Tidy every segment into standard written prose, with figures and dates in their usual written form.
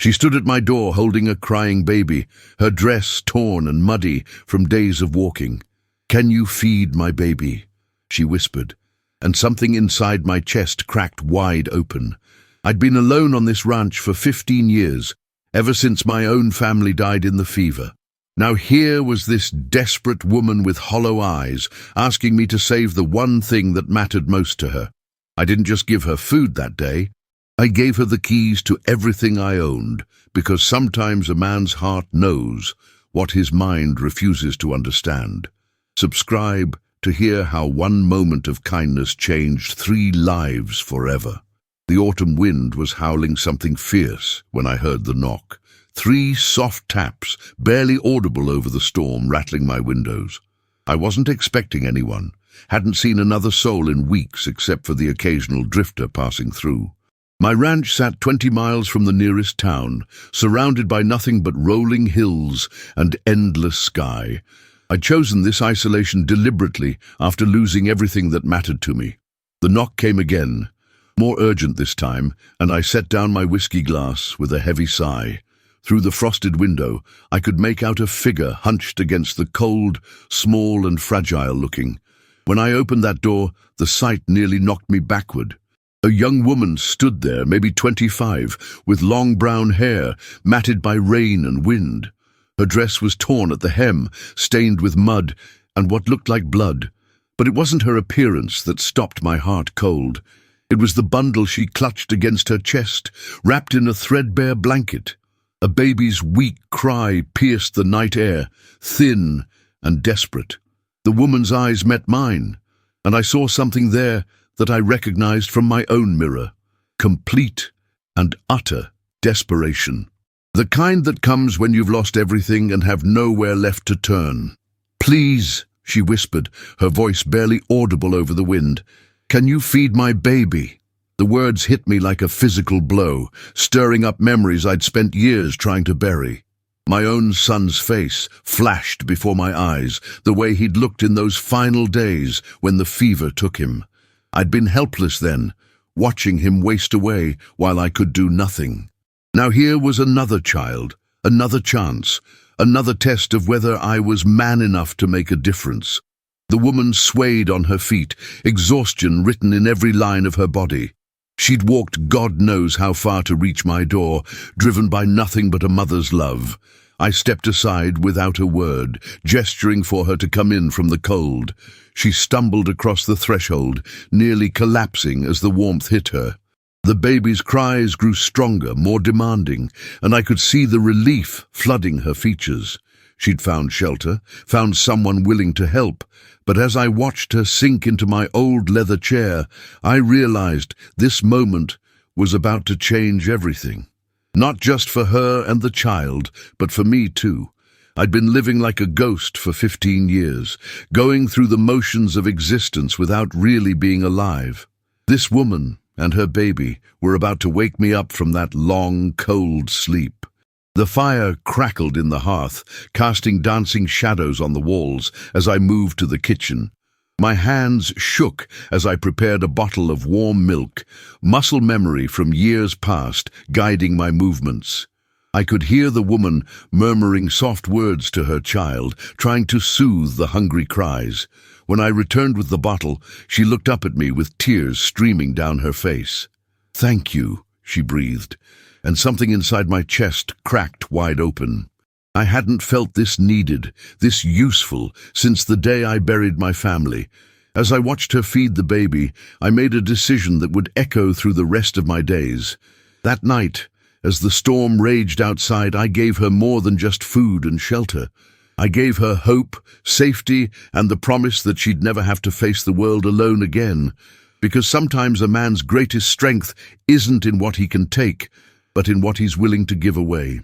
She stood at my door holding a crying baby, her dress torn and muddy from days of walking. "Can you feed my baby?" she whispered, and something inside my chest cracked wide open. I'd been alone on this ranch for 15 years, ever since my own family died in the fever. Now here was this desperate woman with hollow eyes, asking me to save the one thing that mattered most to her. I didn't just give her food that day. I gave her the keys to everything I owned, because sometimes a man's heart knows what his mind refuses to understand. Subscribe to hear how one moment of kindness changed 3 lives forever. The autumn wind was howling something fierce when I heard the knock. 3 soft taps, barely audible over the storm, rattling my windows. I wasn't expecting anyone, hadn't seen another soul in weeks except for the occasional drifter passing through. My ranch sat 20 miles from the nearest town, surrounded by nothing but rolling hills and endless sky. I'd chosen this isolation deliberately after losing everything that mattered to me. The knock came again, more urgent this time, and I set down my whiskey glass with a heavy sigh. Through the frosted window, I could make out a figure hunched against the cold, small and fragile-looking. When I opened that door, the sight nearly knocked me backward. A young woman stood there, maybe 25, with long brown hair, matted by rain and wind. Her dress was torn at the hem, stained with mud and what looked like blood. But it wasn't her appearance that stopped my heart cold. It was the bundle she clutched against her chest, wrapped in a threadbare blanket. A baby's weak cry pierced the night air, thin and desperate. The woman's eyes met mine, and I saw something there that I recognized from my own mirror. Complete and utter desperation. The kind that comes when you've lost everything and have nowhere left to turn. "Please," she whispered, her voice barely audible over the wind. "Can you feed my baby?" The words hit me like a physical blow, stirring up memories I'd spent years trying to bury. My own son's face flashed before my eyes, the way he'd looked in those final days when the fever took him. I'd been helpless then, watching him waste away while I could do nothing. Now here was another child, another chance, another test of whether I was man enough to make a difference. The woman swayed on her feet, exhaustion written in every line of her body. She'd walked God knows how far to reach my door, driven by nothing but a mother's love. I stepped aside without a word, gesturing for her to come in from the cold. She stumbled across the threshold, nearly collapsing as the warmth hit her. The baby's cries grew stronger, more demanding, and I could see the relief flooding her features. She'd found shelter, found someone willing to help, but as I watched her sink into my old leather chair, I realized this moment was about to change everything. Not just for her and the child, but for me too. I'd been living like a ghost for 15 years, going through the motions of existence without really being alive. This woman and her baby were about to wake me up from that long, cold sleep. The fire crackled in the hearth, casting dancing shadows on the walls as I moved to the kitchen. My hands shook as I prepared a bottle of warm milk, muscle memory from years past guiding my movements. I could hear the woman murmuring soft words to her child, trying to soothe the hungry cries. When I returned with the bottle, she looked up at me with tears streaming down her face. "Thank you," she breathed, and something inside my chest cracked wide open. I hadn't felt this needed, this useful, since the day I buried my family. As I watched her feed the baby, I made a decision that would echo through the rest of my days. That night, as the storm raged outside, I gave her more than just food and shelter. I gave her hope, safety, and the promise that she'd never have to face the world alone again. Because sometimes a man's greatest strength isn't in what he can take, but in what he's willing to give away.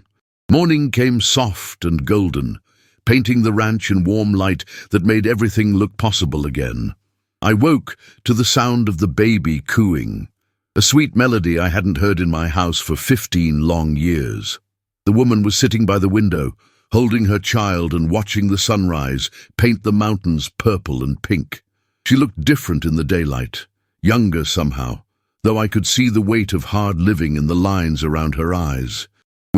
Morning came soft and golden, painting the ranch in warm light that made everything look possible again. I woke to the sound of the baby cooing, a sweet melody I hadn't heard in my house for 15 long years. The woman was sitting by the window, holding her child and watching the sunrise paint the mountains purple and pink. She looked different in the daylight, younger somehow, though I could see the weight of hard living in the lines around her eyes.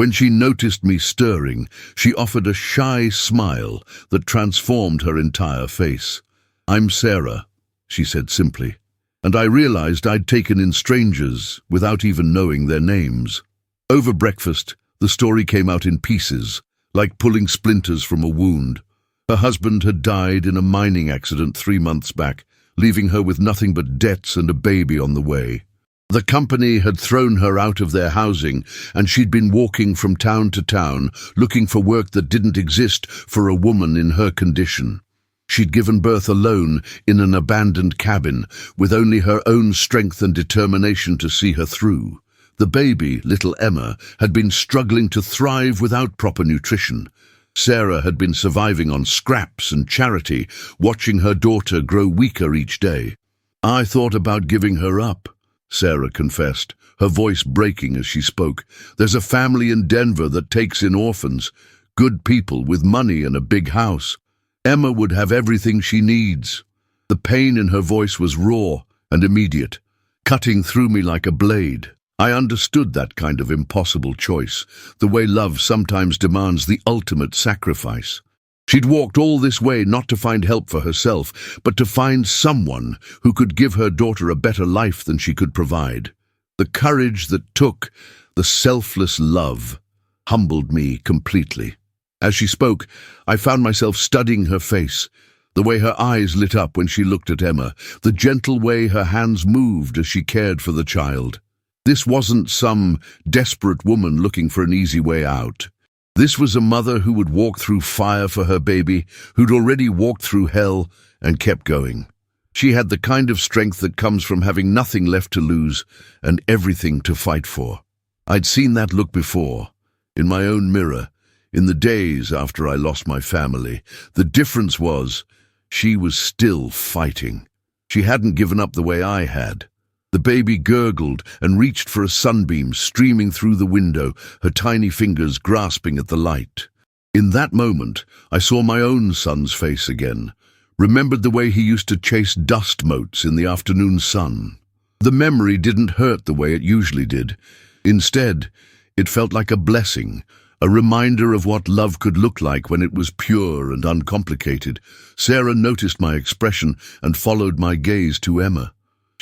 When she noticed me stirring, she offered a shy smile that transformed her entire face. "I'm Sarah," she said simply, and I realized I'd taken in strangers without even knowing their names. Over breakfast, the story came out in pieces, like pulling splinters from a wound. Her husband had died in a mining accident 3 months back, leaving her with nothing but debts and a baby on the way. The company had thrown her out of their housing, and she'd been walking from town to town, looking for work that didn't exist for a woman in her condition. She'd given birth alone in an abandoned cabin, with only her own strength and determination to see her through. The baby, little Emma, had been struggling to thrive without proper nutrition. Sarah had been surviving on scraps and charity, watching her daughter grow weaker each day. "I thought about giving her up," Sarah confessed, her voice breaking as she spoke. "There's a family in Denver that takes in orphans, good people with money and a big house. Emma would have everything she needs." The pain in her voice was raw and immediate, cutting through me like a blade. I understood that kind of impossible choice, the way love sometimes demands the ultimate sacrifice. She'd walked all this way not to find help for herself, but to find someone who could give her daughter a better life than she could provide. The courage that took, the selfless love, humbled me completely. As she spoke, I found myself studying her face, the way her eyes lit up when she looked at Emma, the gentle way her hands moved as she cared for the child. This wasn't some desperate woman looking for an easy way out. This was a mother who would walk through fire for her baby, who'd already walked through hell and kept going. She had the kind of strength that comes from having nothing left to lose and everything to fight for. I'd seen that look before, in my own mirror, in the days after I lost my family. The difference was, she was still fighting. She hadn't given up the way I had. The baby gurgled and reached for a sunbeam streaming through the window, her tiny fingers grasping at the light. In that moment, I saw my own son's face again, remembered the way he used to chase dust motes in the afternoon sun. The memory didn't hurt the way it usually did. Instead, it felt like a blessing, a reminder of what love could look like when it was pure and uncomplicated. Sarah noticed my expression and followed my gaze to Emma.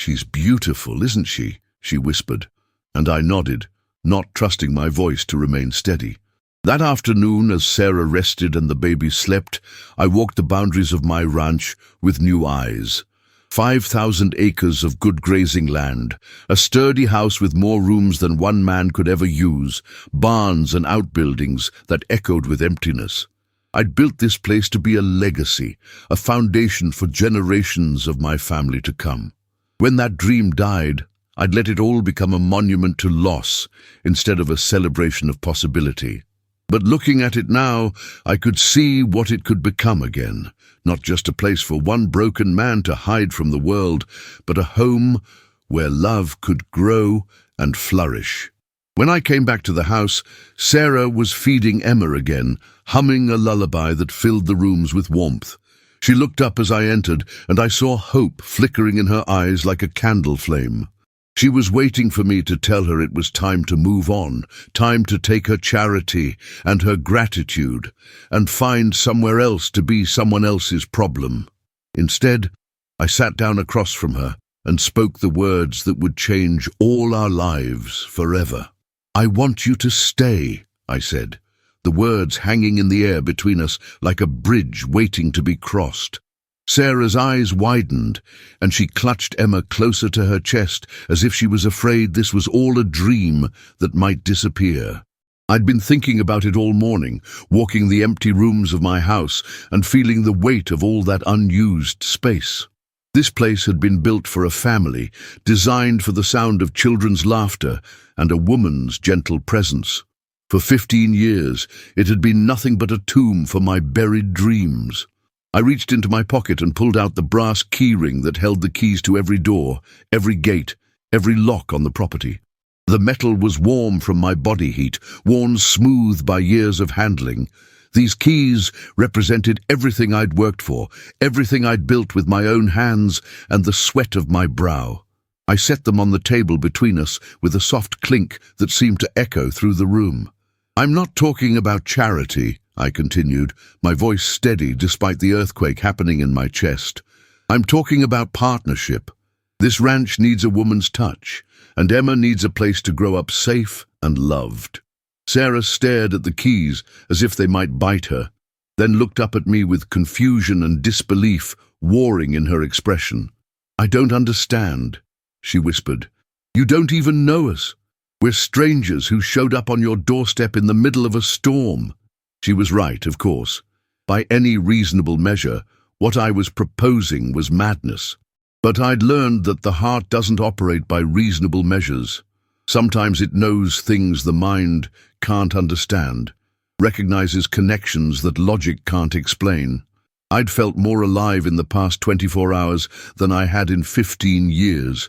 "She's beautiful, isn't she?" she whispered, and I nodded, not trusting my voice to remain steady. That afternoon, as Sarah rested and the baby slept, I walked the boundaries of my ranch with new eyes. 5,000 acres of good grazing land, a sturdy house with more rooms than one man could ever use, barns and outbuildings that echoed with emptiness. I'd built this place to be a legacy, a foundation for generations of my family to come. When that dream died, I'd let it all become a monument to loss instead of a celebration of possibility. But looking at it now, I could see what it could become again, not just a place for one broken man to hide from the world, but a home where love could grow and flourish. When I came back to the house, Sarah was feeding Emma again, humming a lullaby that filled the rooms with warmth. She looked up as I entered, and I saw hope flickering in her eyes like a candle flame. She was waiting for me to tell her it was time to move on, time to take her charity and her gratitude, and find somewhere else to be someone else's problem. Instead, I sat down across from her and spoke the words that would change all our lives forever. "I want you to stay," I said, the words hanging in the air between us like a bridge waiting to be crossed. Sarah's eyes widened, and she clutched Emma closer to her chest as if she was afraid this was all a dream that might disappear. I'd been thinking about it all morning, walking the empty rooms of my house and feeling the weight of all that unused space. This place had been built for a family, designed for the sound of children's laughter and a woman's gentle presence. For 15 years, it had been nothing but a tomb for my buried dreams. I reached into my pocket and pulled out the brass keyring that held the keys to every door, every gate, every lock on the property. The metal was warm from my body heat, worn smooth by years of handling. These keys represented everything I'd worked for, everything I'd built with my own hands and the sweat of my brow. I set them on the table between us with a soft clink that seemed to echo through the room. I'm not talking about charity, I continued, my voice steady despite the earthquake happening in my chest. I'm talking about partnership. This ranch needs a woman's touch, and Emma needs a place to grow up safe and loved. Sarah stared at the keys as if they might bite her, then looked up at me with confusion and disbelief warring in her expression. I don't understand, she whispered. You don't even know us. We're strangers who showed up on your doorstep in the middle of a storm. She was right, of course. By any reasonable measure, what I was proposing was madness. But I'd learned that the heart doesn't operate by reasonable measures. Sometimes it knows things the mind can't understand, recognizes connections that logic can't explain. I'd felt more alive in the past 24 hours than I had in 15 years.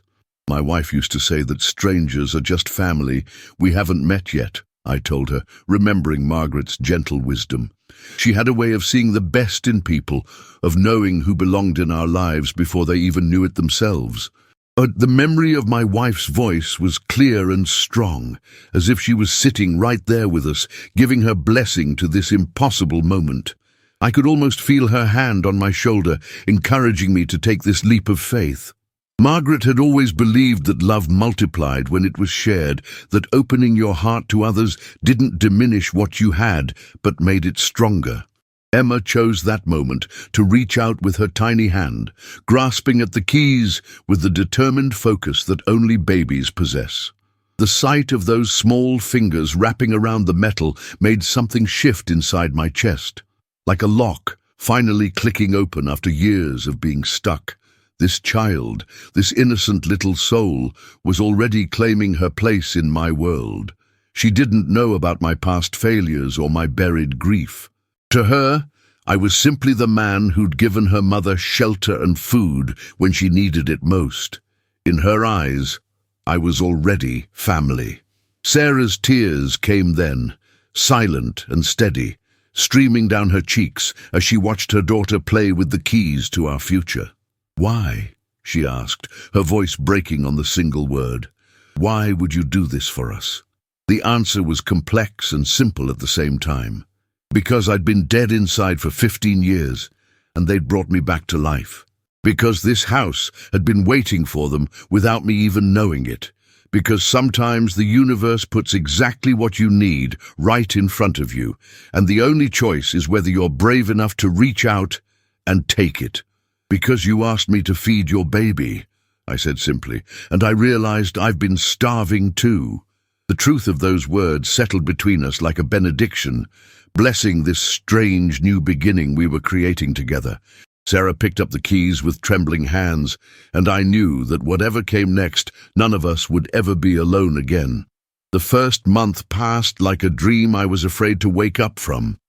My wife used to say that strangers are just family we haven't met yet, I told her, remembering Margaret's gentle wisdom. She had a way of seeing the best in people, of knowing who belonged in our lives before they even knew it themselves. But the memory of my wife's voice was clear and strong, as if she was sitting right there with us, giving her blessing to this impossible moment. I could almost feel her hand on my shoulder, encouraging me to take this leap of faith. Margaret had always believed that love multiplied when it was shared, that opening your heart to others didn't diminish what you had, but made it stronger. Emma chose that moment to reach out with her tiny hand, grasping at the keys with the determined focus that only babies possess. The sight of those small fingers wrapping around the metal made something shift inside my chest, like a lock finally clicking open after years of being stuck. This child, this innocent little soul, was already claiming her place in my world. She didn't know about my past failures or my buried grief. To her, I was simply the man who'd given her mother shelter and food when she needed it most. In her eyes, I was already family. Sarah's tears came then, silent and steady, streaming down her cheeks as she watched her daughter play with the keys to our future. Why? She asked, her voice breaking on the single word. Why would you do this for us? The answer was complex and simple at the same time. Because I'd been dead inside for 15 years, and they'd brought me back to life. Because this house had been waiting for them without me even knowing it. Because sometimes the universe puts exactly what you need right in front of you, and the only choice is whether you're brave enough to reach out and take it. Because you asked me to feed your baby, I said simply, and I realized I've been starving too. The truth of those words settled between us like a benediction, blessing this strange new beginning we were creating together. Sarah picked up the keys with trembling hands, and I knew that whatever came next, none of us would ever be alone again. The first month passed like a dream I was afraid to wake up from.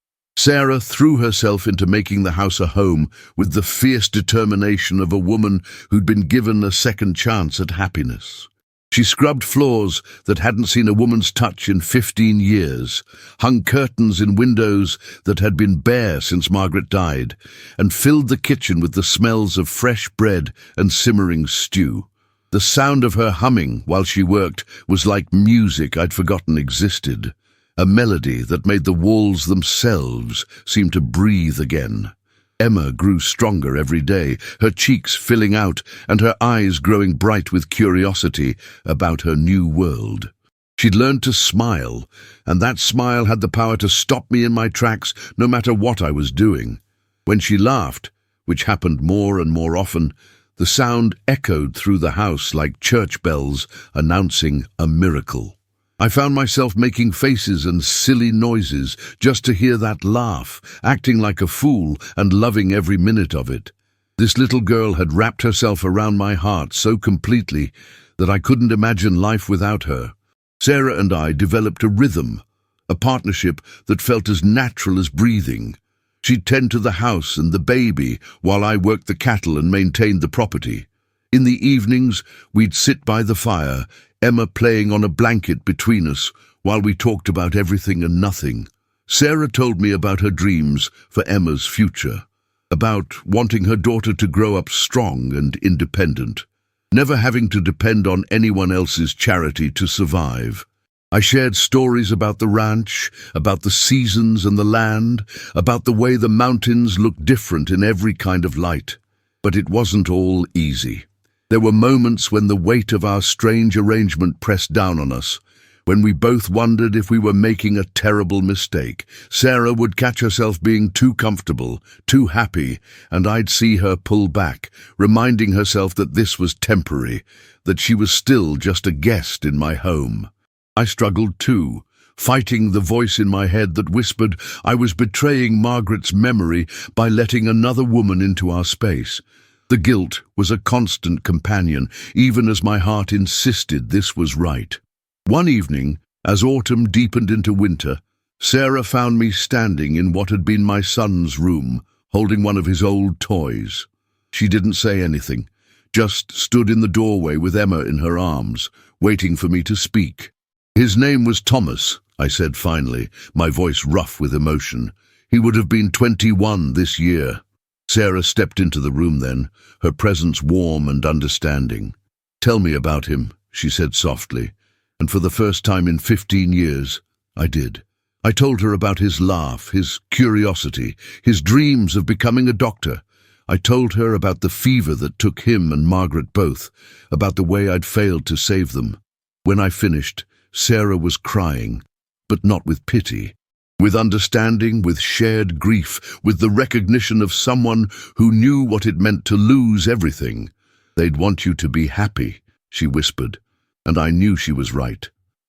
Sarah threw herself into making the house a home with the fierce determination of a woman who'd been given a second chance at happiness. She scrubbed floors that hadn't seen a woman's touch in 15 years, hung curtains in windows that had been bare since Margaret died, and filled the kitchen with the smells of fresh bread and simmering stew. The sound of her humming while she worked was like music I'd forgotten existed. A melody that made the walls themselves seem to breathe again. Emma grew stronger every day, her cheeks filling out and her eyes growing bright with curiosity about her new world. She'd learned to smile, and that smile had the power to stop me in my tracks no matter what I was doing. When she laughed, which happened more and more often, the sound echoed through the house like church bells announcing a miracle. I found myself making faces and silly noises just to hear that laugh, acting like a fool and loving every minute of it. This little girl had wrapped herself around my heart so completely that I couldn't imagine life without her. Sarah and I developed a rhythm, a partnership that felt as natural as breathing. She'd tend to the house and the baby while I worked the cattle and maintained the property. In the evenings, we'd sit by the fire, Emma playing on a blanket between us while we talked about everything and nothing. Sarah told me about her dreams for Emma's future, about wanting her daughter to grow up strong and independent, never having to depend on anyone else's charity to survive. I shared stories about the ranch, about the seasons and the land, about the way the mountains looked different in every kind of light. But it wasn't all easy. There were moments when the weight of our strange arrangement pressed down on us, when we both wondered if we were making a terrible mistake. Sarah would catch herself being too comfortable, too happy, and I'd see her pull back, reminding herself that this was temporary, that she was still just a guest in my home. I struggled too, fighting the voice in my head that whispered I was betraying Margaret's memory by letting another woman into our space. The guilt was a constant companion, even as my heart insisted this was right. One evening, as autumn deepened into winter, Sarah found me standing in what had been my son's room, holding one of his old toys. She didn't say anything, just stood in the doorway with Emma in her arms, waiting for me to speak. "His name was Thomas," I said finally, my voice rough with emotion. "He would have been 21 this year." Sarah stepped into the room then, her presence warm and understanding. "Tell me about him," she said softly. And for the first time in 15 years, I did. I told her about his laugh, his curiosity, his dreams of becoming a doctor. I told her about the fever that took him and Margaret both, about the way I'd failed to save them. When I finished, Sarah was crying, but not with pity. With understanding, with shared grief, with the recognition of someone who knew what it meant to lose everything. "They'd want you to be happy," she whispered. And I knew she was right.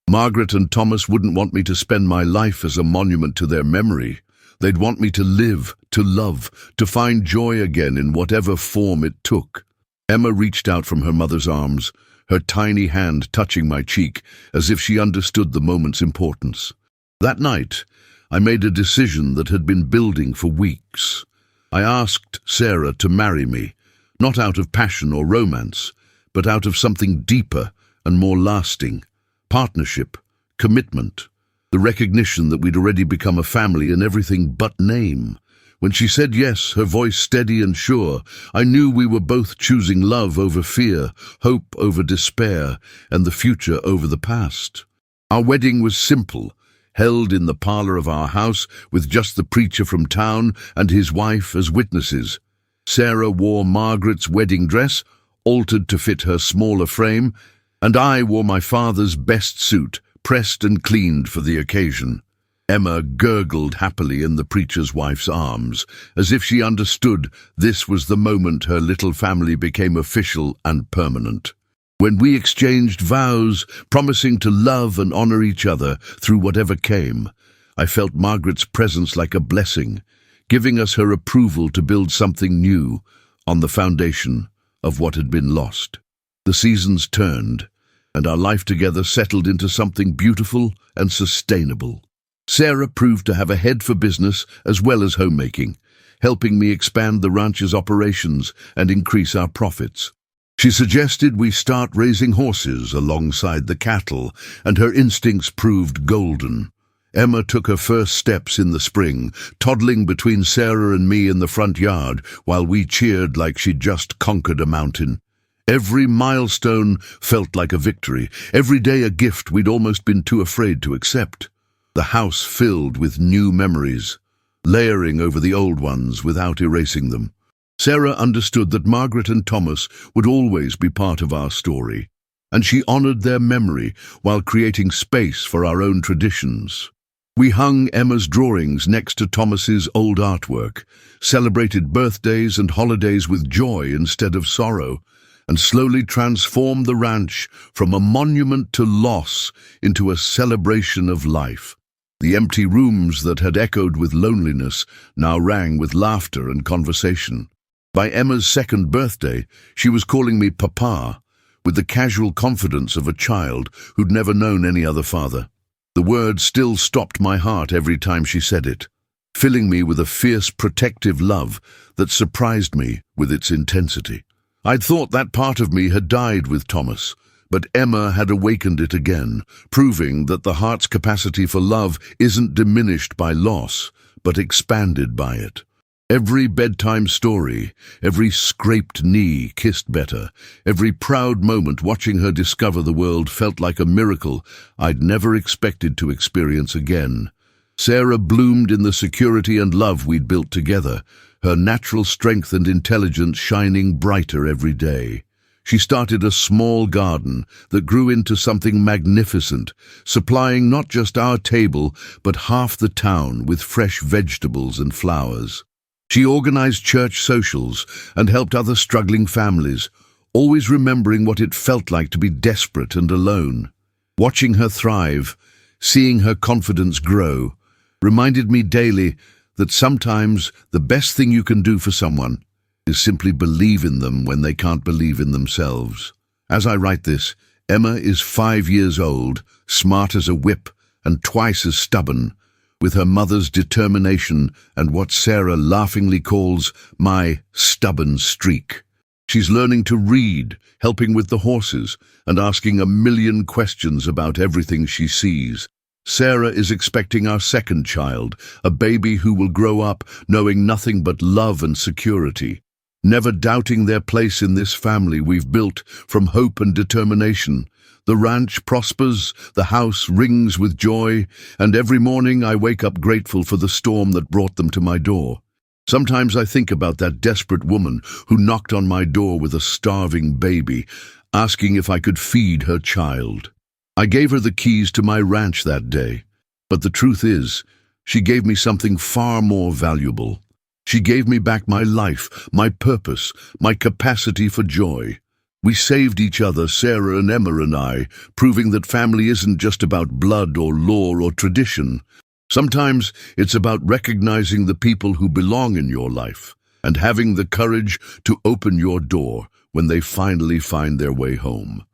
Margaret and Thomas wouldn't want me to spend my life as a monument to their memory. They'd want me to live, to love, to find joy again in whatever form it took. Emma reached out from her mother's arms, her tiny hand touching my cheek, as if she understood the moment's importance. That night, I made a decision that had been building for weeks. I asked Sarah to marry me, not out of passion or romance, but out of something deeper and more lasting. Partnership, commitment, the recognition that we'd already become a family in everything but name. When she said yes, her voice steady and sure, I knew we were both choosing love over fear, hope over despair, and the future over the past. Our wedding was simple, held in the parlor of our house with just the preacher from town and his wife as witnesses. Sarah wore Margaret's wedding dress, altered to fit her smaller frame, and I wore my father's best suit, pressed and cleaned for the occasion. Emma gurgled happily in the preacher's wife's arms, as if she understood this was the moment her little family became official and permanent. When we exchanged vows, promising to love and honor each other through whatever came, I felt Margaret's presence like a blessing, giving us her approval to build something new on the foundation of what had been lost. The seasons turned, and our life together settled into something beautiful and sustainable. Sarah proved to have a head for business as well as homemaking, helping me expand the ranch's operations and increase our profits. She suggested we start raising horses alongside the cattle, and her instincts proved golden. Emma took her first steps in the spring, toddling between Sarah and me in the front yard while we cheered like she'd just conquered a mountain. Every milestone felt like a victory, every day a gift we'd almost been too afraid to accept. The house filled with new memories, layering over the old ones without erasing them. Sarah understood that Margaret and Thomas would always be part of our story, and she honored their memory while creating space for our own traditions. We hung Emma's drawings next to Thomas's old artwork, celebrated birthdays and holidays with joy instead of sorrow, and slowly transformed the ranch from a monument to loss into a celebration of life. The empty rooms that had echoed with loneliness now rang with laughter and conversation. By Emma's second birthday, she was calling me Papa, with the casual confidence of a child who'd never known any other father. The word still stopped my heart every time she said it, filling me with a fierce protective love that surprised me with its intensity. I'd thought that part of me had died with Thomas, but Emma had awakened it again, proving that the heart's capacity for love isn't diminished by loss, but expanded by it. Every bedtime story, every scraped knee kissed better, every proud moment watching her discover the world felt like a miracle I'd never expected to experience again. Sarah bloomed in the security and love we'd built together, her natural strength and intelligence shining brighter every day. She started a small garden that grew into something magnificent, supplying not just our table, but half the town with fresh vegetables and flowers. She organized church socials and helped other struggling families, always remembering what it felt like to be desperate and alone. Watching her thrive, seeing her confidence grow, reminded me daily that sometimes the best thing you can do for someone is simply believe in them when they can't believe in themselves. As I write this, Emma is 5 years old, smart as a whip, and twice as stubborn, with her mother's determination and what Sarah laughingly calls my stubborn streak. She's learning to read, helping with the horses, and asking a million questions about everything she sees. Sarah is expecting our second child, a baby who will grow up knowing nothing but love and security, never doubting their place in this family we've built from hope and determination. The ranch prospers, the house rings with joy, and every morning I wake up grateful for the storm that brought them to my door. Sometimes I think about that desperate woman who knocked on my door with a starving baby, asking if I could feed her child. I gave her the keys to my ranch that day, but the truth is, she gave me something far more valuable. She gave me back my life, my purpose, my capacity for joy. We saved each other, Sarah and Emma and I, proving that family isn't just about blood or lore or tradition. Sometimes it's about recognizing the people who belong in your life and having the courage to open your door when they finally find their way home.